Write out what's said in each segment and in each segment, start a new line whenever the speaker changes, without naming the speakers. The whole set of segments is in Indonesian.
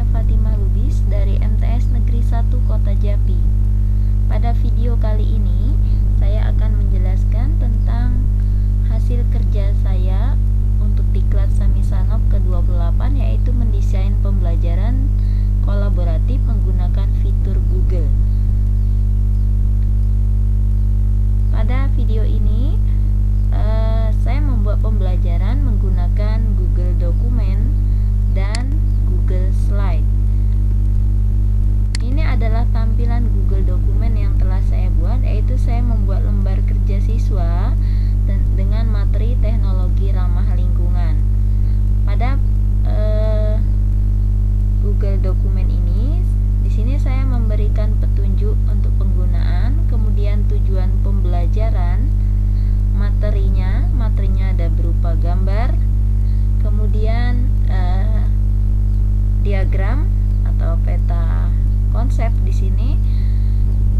saya Fatimah Lubis dari MTS Negeri 1 Kota Jambi. Pada video kali ini, saya akan menjelaskan tentang hasil kerja saya untuk diklat Samisanov ke-28, yaitu mendesain pembelajaran kolaboratif menggunakan fitur Google. Pada video ini, saya membuat pembelajaran menggunakan Google Dokumen dan Google Slide. Ini adalah tampilan Google Dokumen yang telah saya buat, yaitu saya membuat lembar kerja siswa dengan materi teknologi ramah lingkungan. Pada Google Dokumen ini, di sini saya memberikan petunjuk untuk penggunaan, kemudian tujuan pembelajaran, materinya ada berupa gambar, kemudian diagram atau peta konsep di sini,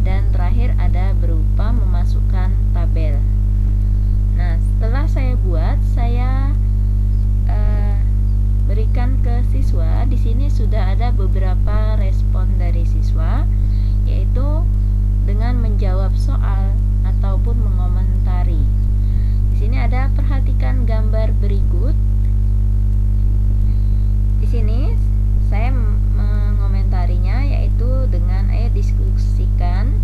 dan terakhir ada berupa memasukkan tabel. Nah, setelah saya buat, saya berikan ke siswa. Di sini sudah ada beberapa respon dari siswa, yaitu dengan menjawab soal ataupun mengomentari. Di sini ada perhatikan gambar berikut. Di sini saya mengomentarinya, yaitu dengan diskusikan,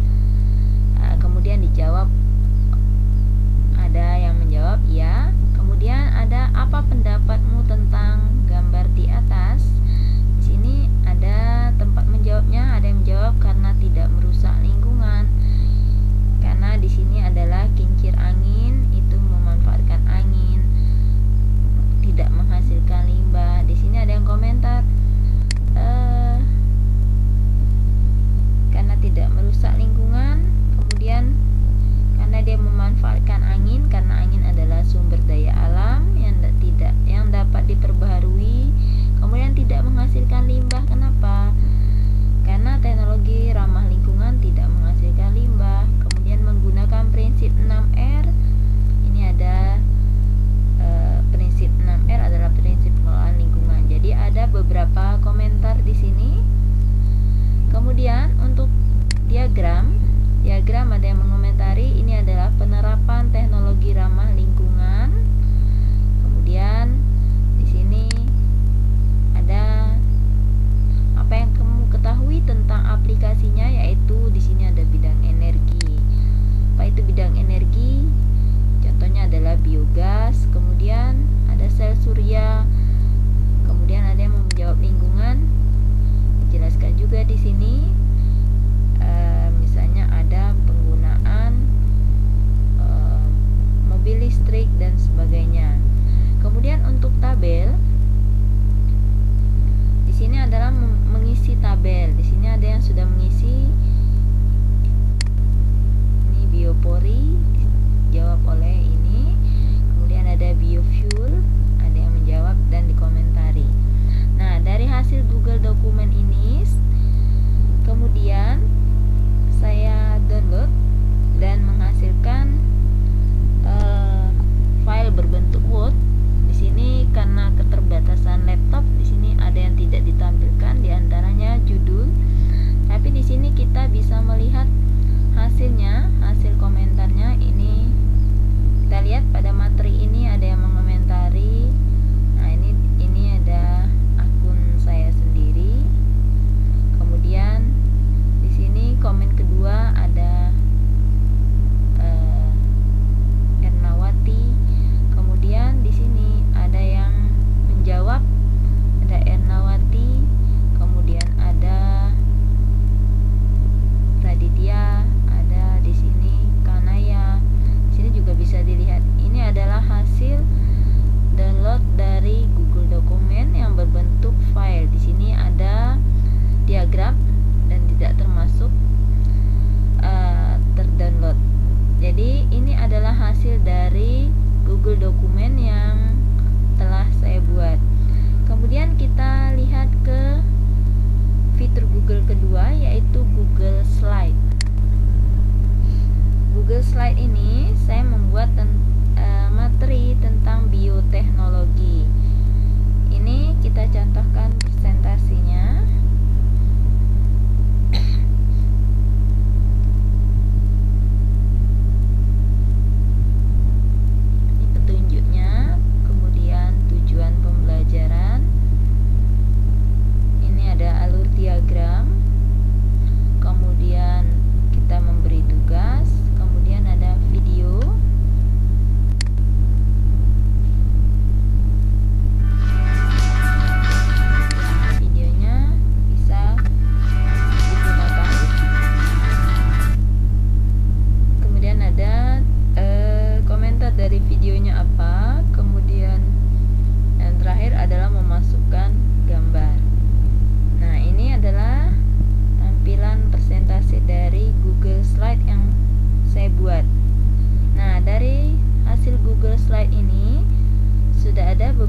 kemudian dijawab. Ada yang menjawab ya. Kemudian ada apa pendapatmu tentang gambar di atas. Di sini ada tempat menjawabnya. Ada yang menjawab karena tidak merusak lingkungan. Karena di sini adalah kincir angin, itu memanfaatkan angin, tidak menghasilkan limbah. Di sini ada yang komentar karena tidak merusak lingkungan, kemudian karena dia memanfaatkan angin, karena angin adalah sumber daya alam yang dapat diperbaharui, kemudian tidak menghasilkan limbah. Kenapa? Karena teknologi ramah lingkungan tidak menghasilkan limbah. Kemudian menggunakan prinsip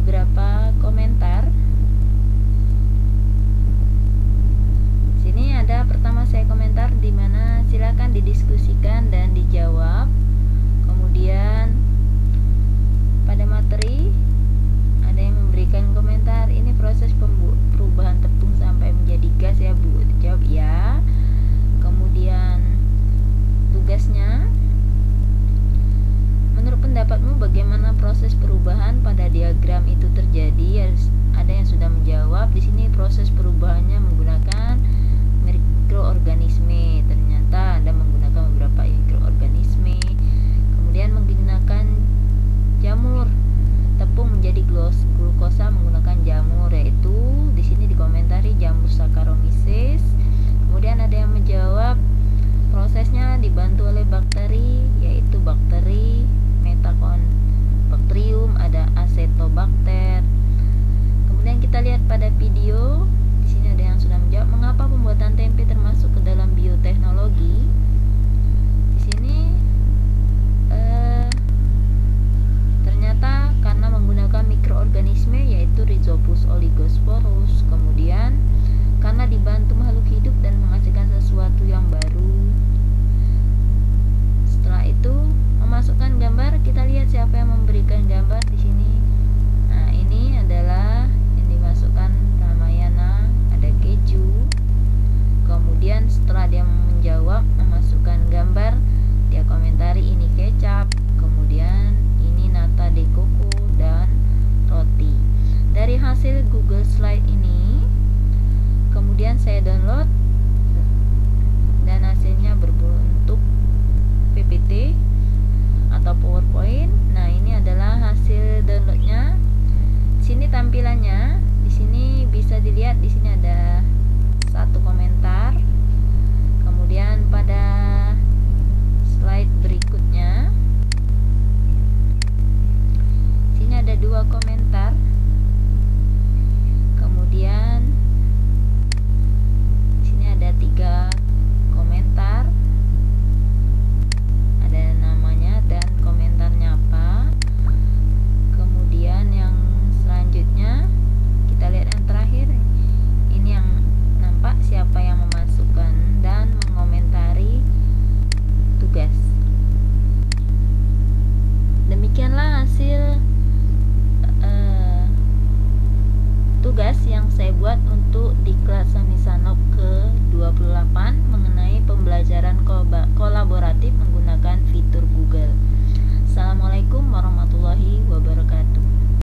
beberapa komentar. Sini ada pertama saya komentar di mana silakan didiskusikan dan dijawab. Kemudian pada materi ada yang memberikan komentar, ini proses perubahan tepung sampai menjadi gas ya Bu. Jawab ya. Kemudian tugasnya, menurut pendapatmu bagaimana proses perubahan pada diagram itu terjadi? Ada yang sudah menjawab. Di sini proses perubahannya menggunakan mikroorganisme. Ternyata Anda menggunakan beberapa mikroorganisme. Kemudian menggunakan jamur tepung menjadi glukosa menggunakan jamur, yaitu di sini dikomentari jamur Saccharomyces. Kemudian ada yang menjawab prosesnya dibantu oleh bakteri, yaitu bakteri Methacobacterium, ada Acetobacter. Kemudian kita lihat pada video. Di sini ada yang sudah menjawab mengapa pembuatan tempe termasuk ke dalam bioteknologi. Di sini ternyata karena menggunakan mikroorganisme yaitu Rhizopus oligosporus. Kemudian karena dibantu makhluk hidup dan menghasilkan sesuatu yang baru. Setelah itu memasukkan gambar, kita lihat siapa yang memberikan gambar di sini. Nah, ini adalah yang dimasukkan Ramayana, ada keju. Kemudian setelah dia menjawab, memasukkan gambar, dia komentari ini kecap. Kemudian ini nata de coco dan roti. Dari hasil Google Slide ini, kemudian saya download dan hasilnya berbentuk PPT atau PowerPoint. Nah, ini adalah hasil downloadnya. Sini tampilannya. Di sini bisa dilihat, di sini ada satu komentar. Kemudian pada slide berikutnya, sini ada dua komentar.